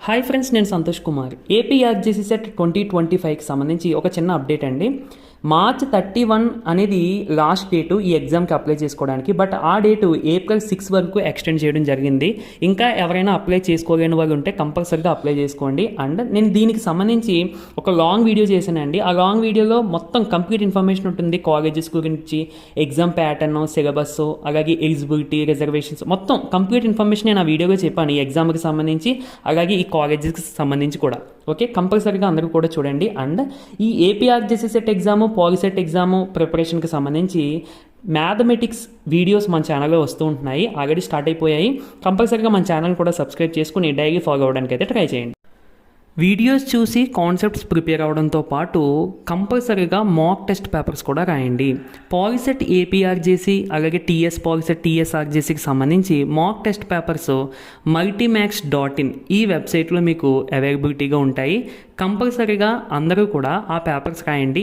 Hi friends, నేను Santosh Kumar. AP RJC set 2025కి సంబంధించి ఒక చిన్న అప్డేట్ అండి. మార్చ్ 31 అనేది లాస్ట్ డేటు ఈ ఎగ్జామ్కి అప్లై చేసుకోవడానికి. బట్ ఆ డేటు ఏప్రిల్ 6 వరకు ఎక్స్టెండ్ చేయడం జరిగింది. ఇంకా ఎవరైనా అప్లై చేసుకోలేని వాళ్ళు ఉంటే కంపల్సరీగా అప్లై చేసుకోండి. అండ్ నేను దీనికి సంబంధించి ఒక లాంగ్ వీడియో చేశానండి. ఆ లాంగ్ వీడియోలో మొత్తం కంప్లీట్ ఇన్ఫర్మేషన్ ఉంటుంది. కాలేజెస్ గురించి, ఎగ్జామ్ ప్యాటర్న్, సిలబస్, అలాగే ఎలిజిబిలిటీ, రిజర్వేషన్స్, మొత్తం కంప్లీట్ ఇన్ఫర్మేషన్ నేను ఆ వీడియోలో చెప్పాను. ఈ ఎగ్జామ్కి సంబంధించి, అలాగే ఈ కాలేజెస్కి సంబంధించి కూడా. ఓకే, కంపల్సరీగా అందరూ కూడా చూడండి. అండ్ ఈ AP RJC set exam, Polycet exam ప్రిపరేషన్కి సంబంధించి మ్యాథమెటిక్స్ వీడియోస్ మన ఛానల్లో వస్తూ ఉంటున్నాయి. ఆల్రెడీ స్టార్ట్ అయిపోయాయి. కంపల్సరీగా మన ఛానల్ కూడా సబ్స్క్రైబ్ చేసుకుని డైలీ ఫాలో అవ్వడానికి అయితే ట్రై చేయండి. వీడియోస్ చూసి కాన్సెప్ట్స్ ప్రిపేర్ అవడంతో పాటు కంపల్సరీగా మాక్ టెస్ట్ పేపర్స్ కూడా రాయండి. పాలిసెట్ ఏపీఆర్జేసీ, అలాగే టీఎస్ పాలిసెట్ టీఎస్ఆర్జేసీకి సంబంధించి మాక్ టెస్ట్ పేపర్స్ multimax.in ఈ వెబ్సైట్లో మీకు అవైలబిలిటీగా ఉంటాయి. కంపల్సరీగా అందరూ కూడా ఆ పేపర్స్ రాయండి.